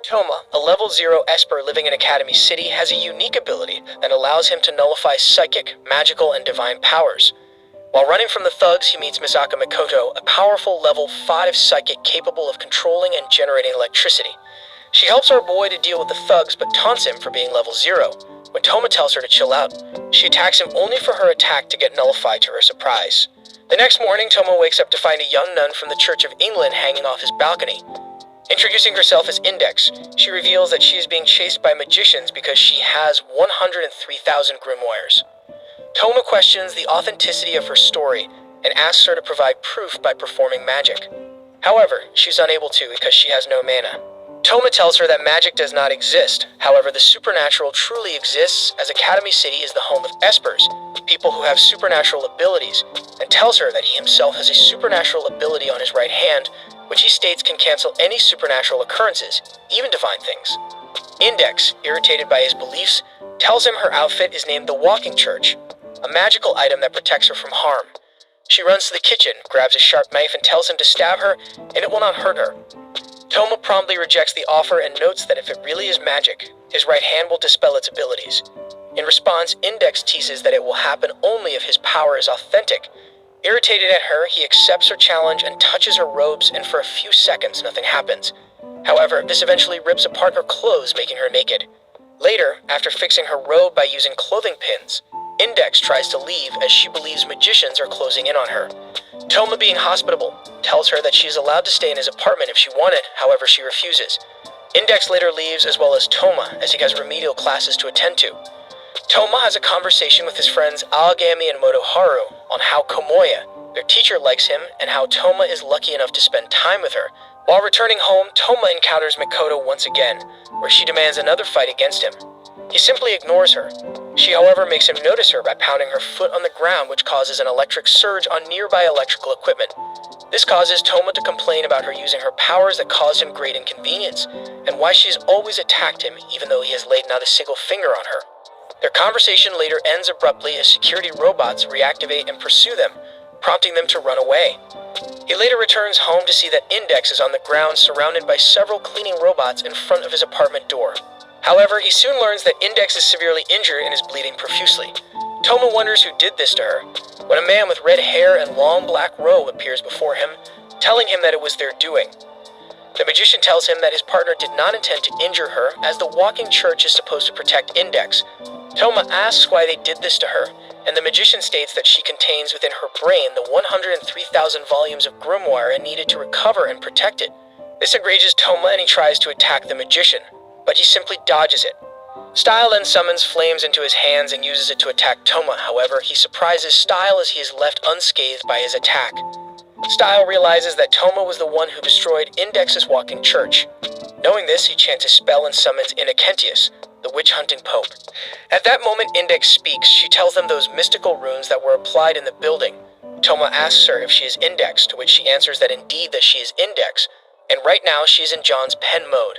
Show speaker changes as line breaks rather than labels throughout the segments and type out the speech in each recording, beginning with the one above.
Toma, a level 0 Esper living in Academy City, has a unique ability that allows him to nullify psychic, magical, and divine powers. While running from the thugs, he meets Misaka Mikoto, a powerful level 5 psychic capable of controlling and generating electricity. She helps our boy to deal with the thugs, but taunts him for being level 0. When Toma tells her to chill out, she attacks him only for her attack to get nullified to her surprise. The next morning, Toma wakes up to find a young nun from the Church of England hanging off his balcony. Introducing herself as Index, she reveals that she is being chased by magicians because she has 103,000 grimoires. Toma questions the authenticity of her story and asks her to provide proof by performing magic. However, she's unable to because she has no mana. Toma tells her that magic does not exist. However, the supernatural truly exists, as Academy City is the home of Espers, people who have supernatural abilities, and tells her that he himself has a supernatural ability on his right hand, which he states can cancel any supernatural occurrences, even divine things. Index, irritated by his beliefs, tells him her outfit is named the Walking Church, a magical item that protects her from harm. She runs to the kitchen, grabs a sharp knife, and tells him to stab her, and it will not hurt her. Toma promptly rejects the offer and notes that if it really is magic, his right hand will dispel its abilities. In response, Index teases that it will happen only if his power is authentic. Irritated at her, he accepts her challenge and touches her robes, and for a few seconds nothing happens. However, this eventually rips apart her clothes, making her naked. Later, after fixing her robe by using clothing pins, Index tries to leave as she believes magicians are closing in on her. Toma, being hospitable, tells her that she is allowed to stay in his apartment if she wanted, however she refuses. Index later leaves, as well as Toma, as he has remedial classes to attend to. Toma has a conversation with his friends Aogami and Motoharu on how Komoya, their teacher, likes him and how Toma is lucky enough to spend time with her. While returning home, Toma encounters Mikoto once again, where she demands another fight against him. He simply ignores her. She, however, makes him notice her by pounding her foot on the ground, which causes an electric surge on nearby electrical equipment. This causes Toma to complain about her using her powers that caused him great inconvenience, and why she's always attacked him even though he has laid not a single finger on her. Their conversation later ends abruptly as security robots reactivate and pursue them, prompting them to run away. He later returns home to see that Index is on the ground surrounded by several cleaning robots in front of his apartment door. However, he soon learns that Index is severely injured and is bleeding profusely. Toma wonders who did this to her, when a man with red hair and long black robe appears before him, telling him that it was their doing. The magician tells him that his partner did not intend to injure her, as the Walking Church is supposed to protect Index. Toma asks why they did this to her, and the magician states that she contains within her brain the 103,000 volumes of grimoire and needed to recover and protect it. This enrages Toma and he tries to attack the magician, but he simply dodges it. Style then summons flames into his hands and uses it to attack Toma. However, he surprises Style as he is left unscathed by his attack. Style realizes that Toma was the one who destroyed Index's Walking Church. Knowing this, he chants a spell and summons Innocentius, the witch-hunting pope. At that moment, Index speaks. She tells them those mystical runes that were applied in the building. Toma asks her if she is Index, to which she answers that indeed that she is Index, and right now she is in John's pen mode.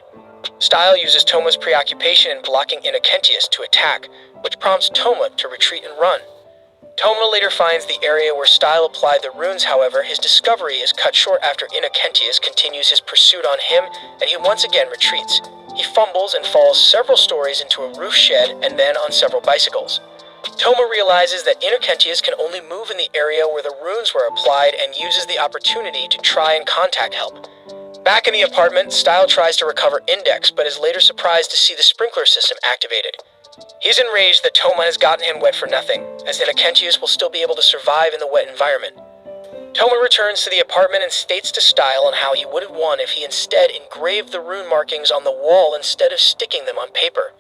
Style uses Toma's preoccupation in blocking Innocentius to attack, which prompts Toma to retreat and run. Toma later finds the area where Style applied the runes. However, his discovery is cut short after Innocentius continues his pursuit on him, and he once again retreats. He fumbles and falls several stories into a roof shed and then on several bicycles. Toma realizes that Innocentius can only move in the area where the runes were applied and uses the opportunity to try and contact help. Back in the apartment, Style tries to recover Index, but is later surprised to see the sprinkler system activated. He is enraged that Toma has gotten him wet for nothing, as Innocentius will still be able to survive in the wet environment. Toma returns to the apartment and states to Style on how he would have won if he instead engraved the rune markings on the wall instead of sticking them on paper.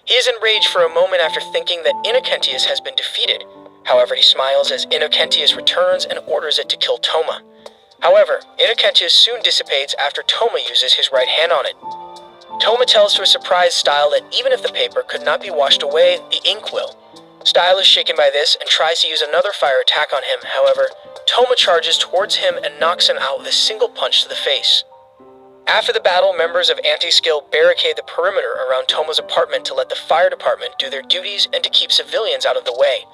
He is enraged for a moment after thinking that Innocentius has been defeated. However, he smiles as Innocentius returns and orders it to kill Toma. However, Innocentius soon dissipates after Toma uses his right hand on it. Toma tells to a surprised Style that even if the paper could not be washed away, the ink will. Style is shaken by this and tries to use another fire attack on him. However, Toma charges towards him and knocks him out with a single punch to the face. After the battle, members of Anti-Skill barricade the perimeter around Toma's apartment to let the fire department do their duties and to keep civilians out of the way.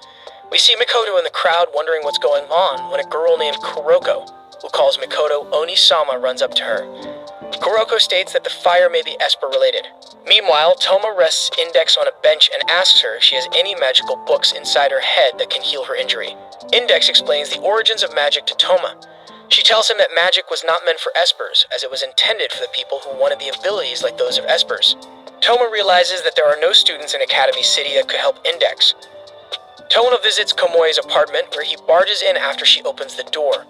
We see Mikoto in the crowd wondering what's going on when a girl named Kuroko, who calls Mikoto Oni-sama, runs up to her. Kuroko states that the fire may be Esper related. Meanwhile, Toma rests Index on a bench and asks her if she has any magical books inside her head that can heal her injury. Index explains the origins of magic to Toma. She tells him that magic was not meant for Espers, as it was intended for the people who wanted the abilities like those of Espers. Toma realizes that there are no students in Academy City that could help Index. Toma visits Komoe's apartment, where he barges in after she opens the door.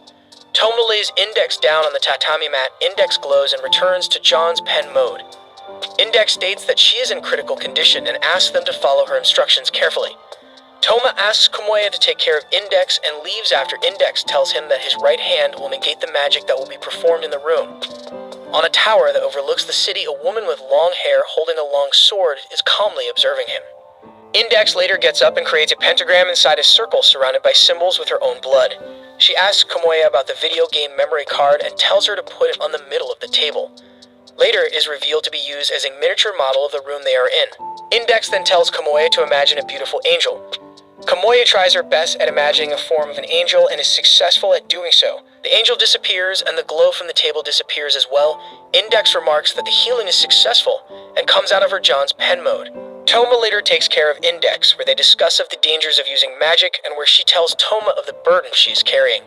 Toma lays Index down on the tatami mat, Index glows, and returns to John's pen mode. Index states that she is in critical condition and asks them to follow her instructions carefully. Toma asks Komoe to take care of Index and leaves after Index tells him that his right hand will negate the magic that will be performed in the room. On a tower that overlooks the city, a woman with long hair holding a long sword is calmly observing him. Index later gets up and creates a pentagram inside a circle surrounded by symbols with her own blood. She asks Komoe about the video game memory card and tells her to put it on the middle of the table. Later, it is revealed to be used as a miniature model of the room they are in. Index then tells Komoe to imagine a beautiful angel. Komoe tries her best at imagining a form of an angel and is successful at doing so. The angel disappears and the glow from the table disappears as well. Index remarks that the healing is successful and comes out of her John's pen mode. Toma later takes care of Index, where they discuss of the dangers of using magic and where she tells Toma of the burden she is carrying.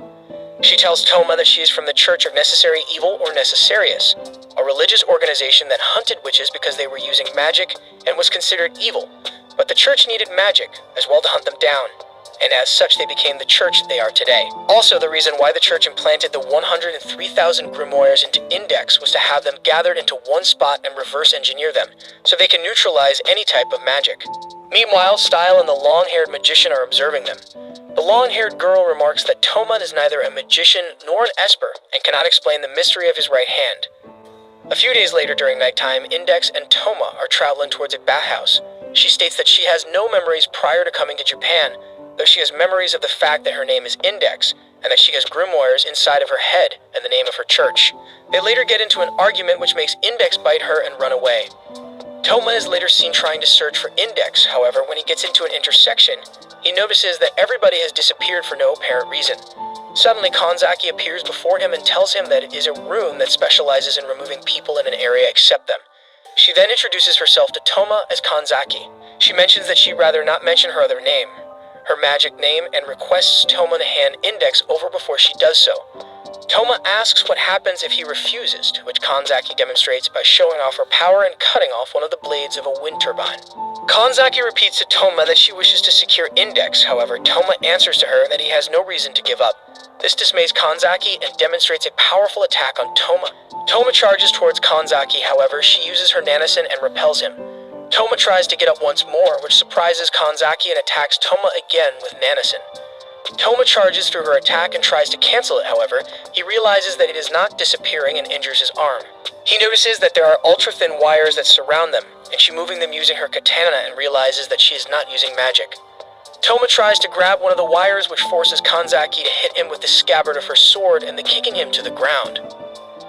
She tells Toma that she is from the Church of Necessary Evil, or Necessarius, a religious organization that hunted witches because they were using magic and was considered evil, but the church needed magic as well to hunt them down, and as such they became the church they are today. Also, the reason why the church implanted the 103,000 grimoires into Index was to have them gathered into one spot and reverse engineer them, so they can neutralize any type of magic. Meanwhile, Style and the long-haired magician are observing them. The long-haired girl remarks that Toma is neither a magician nor an Esper and cannot explain the mystery of his right hand. A few days later during nighttime, Index and Toma are traveling towards a bathhouse. She states that she has no memories prior to coming to Japan, though she has memories of the fact that her name is Index, and that she has grimoires inside of her head and the name of her church. They later get into an argument which makes Index bite her and run away. Toma is later seen trying to search for Index, however, when he gets into an intersection, he notices that everybody has disappeared for no apparent reason. Suddenly, Kanzaki appears before him and tells him that it is a room that specializes in removing people in an area except them. She then introduces herself to Toma as Kanzaki. She mentions that she'd rather not mention her other name, her magic name, and requests Toma to hand Index over before she does so. Toma asks what happens if he refuses, to which Kanzaki demonstrates by showing off her power and cutting off one of the blades of a wind turbine. Kanzaki repeats to Toma that she wishes to secure Index, however, Toma answers to her that he has no reason to give up. This dismays Kanzaki and demonstrates a powerful attack on Toma. Toma charges towards Kanzaki, however, she uses her Nanasin and repels him. Toma tries to get up once more, which surprises Kanzaki and attacks Toma again with Nanasin. Toma charges through her attack and tries to cancel it, however, he realizes that it is not disappearing and injures his arm. He notices that there are ultra-thin wires that surround them, and she moving them using her katana and realizes that she is not using magic. Toma tries to grab one of the wires, which forces Kanzaki to hit him with the scabbard of her sword and then kicking him to the ground.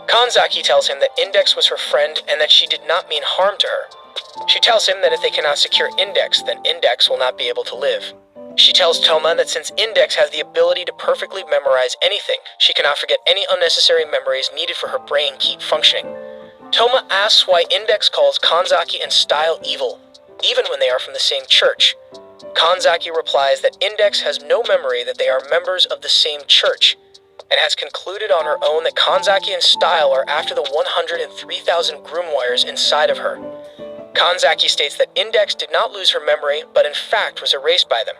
Kanzaki tells him that Index was her friend and that she did not mean harm to her. She tells him that if they cannot secure Index, then Index will not be able to live. She tells Toma that since Index has the ability to perfectly memorize anything, she cannot forget any unnecessary memories needed for her brain keep functioning. Toma asks why Index calls Kanzaki and Style evil, even when they are from the same church. Kanzaki replies that Index has no memory that they are members of the same church, and has concluded on her own that Kanzaki and Style are after the 103,000 grimoires inside of her. Kanzaki states that Index did not lose her memory, but in fact was erased by them.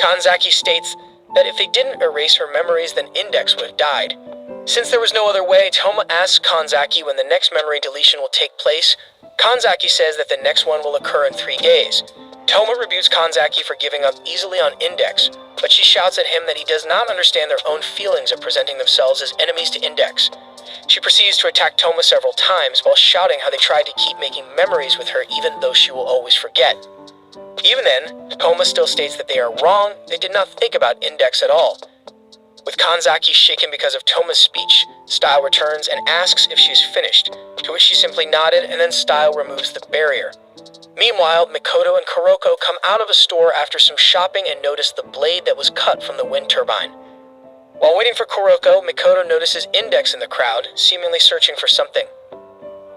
Kanzaki states that if they didn't erase her memories, then Index would have died. Since there was no other way, Toma asks Kanzaki when the next memory deletion will take place. Kanzaki says that the next one will occur in 3 days. Toma rebukes Kanzaki for giving up easily on Index, but she shouts at him that he does not understand their own feelings of presenting themselves as enemies to Index. She proceeds to attack Toma several times while shouting how they tried to keep making memories with her even though she will always forget. Even then, Toma still states that they are wrong, they did not think about Index at all. With Kanzaki shaken because of Toma's speech, Style returns and asks if she is finished, to which she simply nodded, and then Style removes the barrier. Meanwhile, Mikoto and Kuroko come out of a store after some shopping and notice the blade that was cut from the wind turbine. While waiting for Kuroko, Mikoto notices Index in the crowd, seemingly searching for something.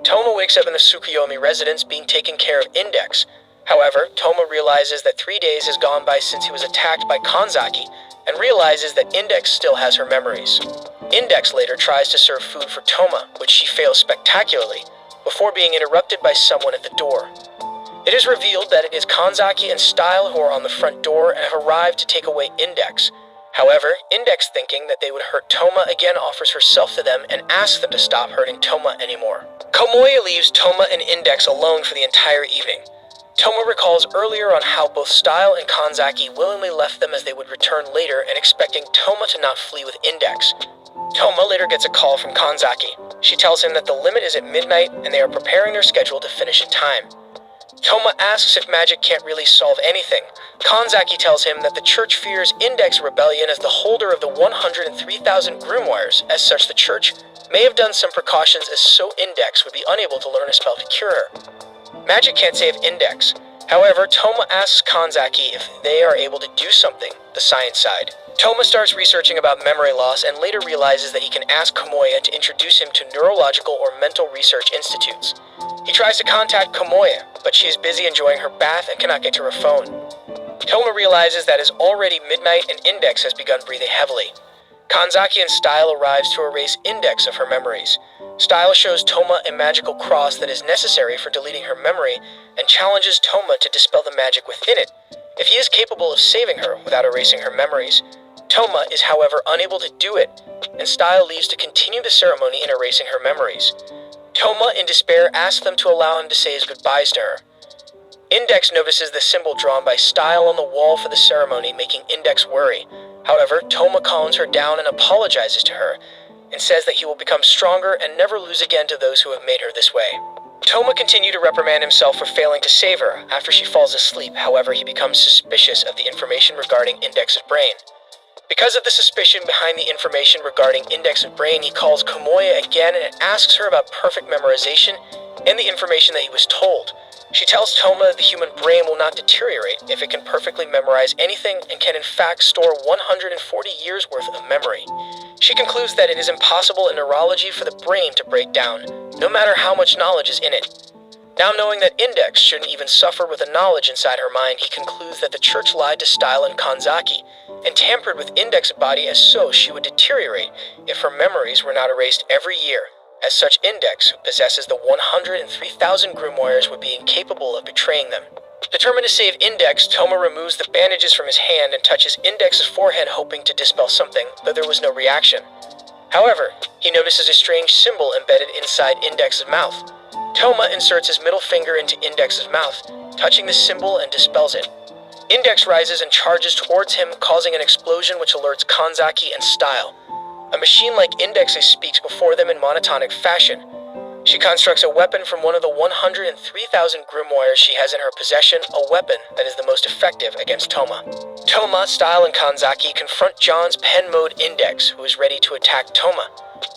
Toma wakes up in the Tsukuyomi residence being taken care of Index. However, Toma realizes that 3 days has gone by since he was attacked by Kanzaki, and realizes that Index still has her memories. Index later tries to serve food for Toma, which she fails spectacularly, before being interrupted by someone at the door. It is revealed that it is Kanzaki and Style who are on the front door and have arrived to take away Index. However, Index, thinking that they would hurt Toma, again offers herself to them and asks them to stop hurting Toma anymore. Komoya leaves Toma and Index alone for the entire evening. Toma recalls earlier on how both Style and Kanzaki willingly left them as they would return later and expecting Toma to not flee with Index. Toma later gets a call from Kanzaki. She tells him that the limit is at midnight and they are preparing their schedule to finish in time. Toma asks if magic can't really solve anything. Kanzaki tells him that the church fears Index rebellion as the holder of the 103,000 grimoires. As such, the church may have done some precautions as so Index would be unable to learn a spell to cure her. Magic can't save Index. However, Toma asks Kanzaki if they are able to do something, the science side. Toma starts researching about memory loss and later realizes that he can ask Komoya to introduce him to neurological or mental research institutes. He tries to contact Komoya, but she is busy enjoying her bath and cannot get to her phone. Toma realizes that it is already midnight and Index has begun breathing heavily. Kanzaki and Style arrives to erase Index of her memories. Style shows Toma a magical cross that is necessary for deleting her memory and challenges Toma to dispel the magic within it. If he is capable of saving her without erasing her memories, Toma is however unable to do it, and Style leaves to continue the ceremony in erasing her memories. Toma, in despair, asks them to allow him to say his goodbyes to her. Index notices the symbol drawn by Style on the wall for the ceremony, making Index worry. However, Toma calms her down and apologizes to her, and says that he will become stronger and never lose again to those who have made her this way. Toma continues to reprimand himself for failing to save her after she falls asleep. However, he becomes suspicious of the information regarding Index's brain. Because of the suspicion behind the information regarding Index's brain, he calls Komoya again and asks her about perfect memorization and the information that he was told. She tells Toma that the human brain will not deteriorate if it can perfectly memorize anything and can in fact store 140 years worth of memory. She concludes that it is impossible in neurology for the brain to break down, no matter how much knowledge is in it. Now knowing that Index shouldn't even suffer with the knowledge inside her mind, he concludes that the church lied to Style and Kanzaki, and tampered with Index's body as so she would deteriorate if her memories were not erased every year. As such, Index, who possesses the 103,000 grimoires, would be incapable of betraying them. Determined to save Index, Toma removes the bandages from his hand and touches Index's forehead, hoping to dispel something, though there was no reaction. However, he notices a strange symbol embedded inside Index's mouth. Toma inserts his middle finger into Index's mouth, touching the symbol and dispels it. Index rises and charges towards him, causing an explosion which alerts Kanzaki and Style. A machine like Index speaks before them in monotonic fashion. She constructs a weapon from one of the 103,000 grimoires she has in her possession, a weapon that is the most effective against Toma. Toma, Style, and Kanzaki confront John's pen mode Index, who is ready to attack Toma.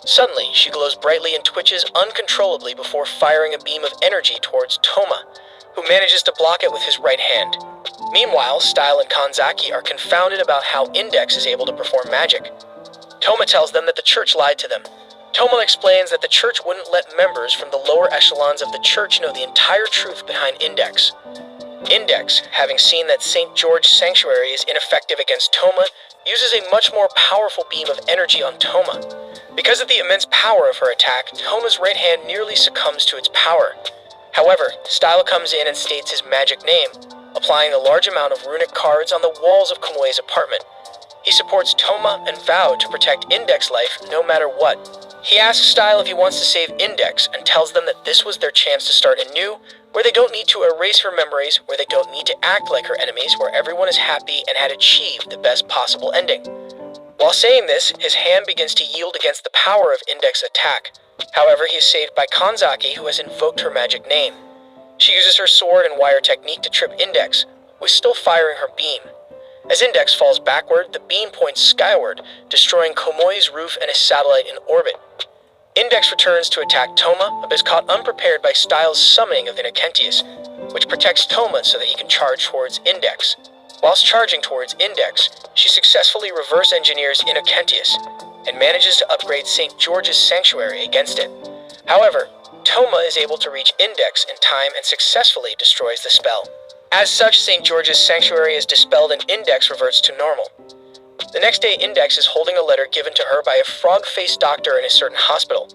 Suddenly, she glows brightly and twitches uncontrollably before firing a beam of energy towards Toma, who manages to block it with his right hand. Meanwhile, Style and Kanzaki are confounded about how Index is able to perform magic. Toma tells them that the church lied to them. Toma explains that the church wouldn't let members from the lower echelons of the church know the entire truth behind Index. Index, having seen that St. George Sanctuary is ineffective against Toma, uses a much more powerful beam of energy on Toma. Because of the immense power of her attack, Toma's right hand nearly succumbs to its power. However, Style comes in and states his magic name, applying a large amount of runic cards on the walls of Komoya's apartment. He supports Toma and vowed to protect Index's life no matter what. He asks Style if he wants to save Index and tells them that this was their chance to start anew, where they don't need to erase her memories, where they don't need to act like her enemies, where everyone is happy and had achieved the best possible ending. While saying this, his hand begins to yield against the power of Index's attack. However, he is saved by Kanzaki, who has invoked her magic name. She uses her sword and wire technique to trip Index, who is still firing her beam. As Index falls backward, the beam points skyward, destroying Komoya's roof and his satellite in orbit. Index returns to attack Toma, but is caught unprepared by Style's summoning of Innocentius, which protects Toma so that he can charge towards Index. Whilst charging towards Index, she successfully reverse engineers Innocentius and manages to upgrade St. George's Sanctuary against it. However, Toma is able to reach Index in time and successfully destroys the spell. As such, St. George's Sanctuary is dispelled and Index reverts to normal. The next day, Index is holding a letter given to her by a frog-faced doctor in a certain hospital.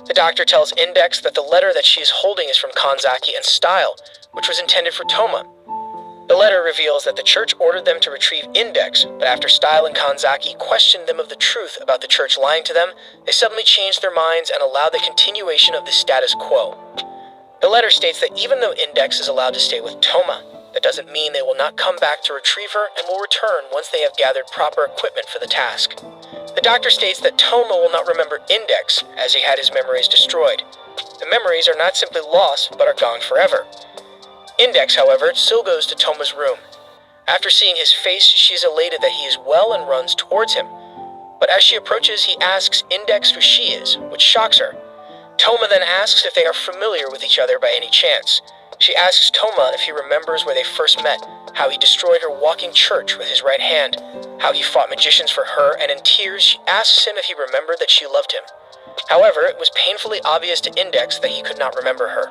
The doctor tells Index that the letter that she is holding is from Kanzaki and Style, which was intended for Toma. The letter reveals that the church ordered them to retrieve Index, but after Style and Kanzaki questioned them of the truth about the church lying to them, they suddenly changed their minds and allowed the continuation of the status quo. The letter states that even though Index is allowed to stay with Toma, that doesn't mean they will not come back to retrieve her and will return once they have gathered proper equipment for the task. The doctor states that Toma will not remember Index, as he had his memories destroyed. The memories are not simply lost, but are gone forever. Index, however, still goes to Toma's room. After seeing his face, she is elated that he is well and runs towards him. But as she approaches, he asks Index who she is, which shocks her. Toma then asks if they are familiar with each other by any chance. She asks Toma if he remembers where they first met, how he destroyed her walking church with his right hand, how he fought magicians for her, and in tears she asks him if he remembered that she loved him. However, it was painfully obvious to Index that he could not remember her.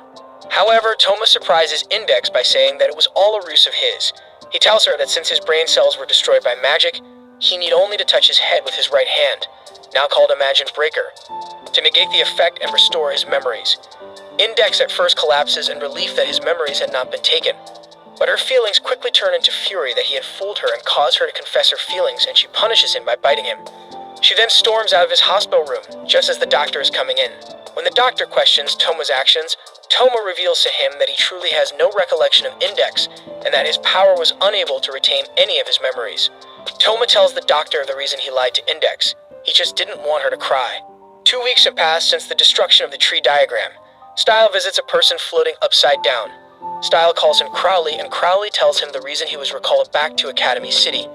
However, Toma surprises Index by saying that it was all a ruse of his. He tells her that since his brain cells were destroyed by magic, he need only to touch his head with his right hand, now called Imagine Breaker, to negate the effect and restore his memories. Index at first collapses in relief that his memories had not been taken, but her feelings quickly turn into fury that he had fooled her and caused her to confess her feelings, and she punishes him by biting him. She then storms out of his hospital room, just as the doctor is coming in. When the doctor questions Toma's actions, Toma reveals to him that he truly has no recollection of Index, and that his power was unable to retain any of his memories. Toma tells the doctor the reason he lied to Index. He just didn't want her to cry. 2 weeks have passed since the destruction of the tree diagram. Style visits a person floating upside down. Style calls him Crowley, and Crowley tells him the reason he was recalled back to Academy City.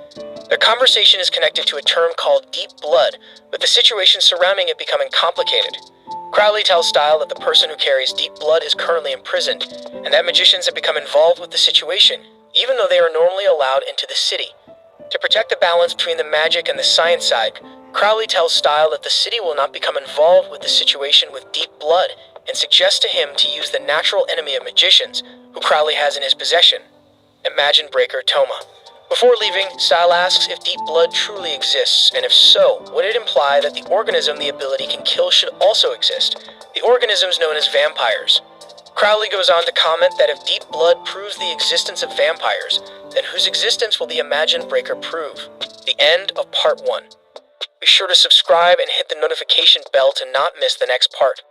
Their conversation is connected to a term called deep blood, with the situation surrounding it becoming complicated. Crowley tells Style that the person who carries deep blood is currently imprisoned, and that magicians have become involved with the situation, even though they are normally allowed into the city. To protect the balance between the magic and the science side, Crowley tells Style that the city will not become involved with the situation with deep blood, and suggests to him to use the natural enemy of magicians, who Crowley has in his possession, Imagine Breaker Toma. Before leaving, Style asks if deep blood truly exists, and if so, would it imply that the organism the ability can kill should also exist, the organisms known as vampires. Crowley goes on to comment that if deep blood proves the existence of vampires, then whose existence will the Imagine Breaker prove? The end of part 1. Be sure to subscribe and hit the notification bell to not miss the next part.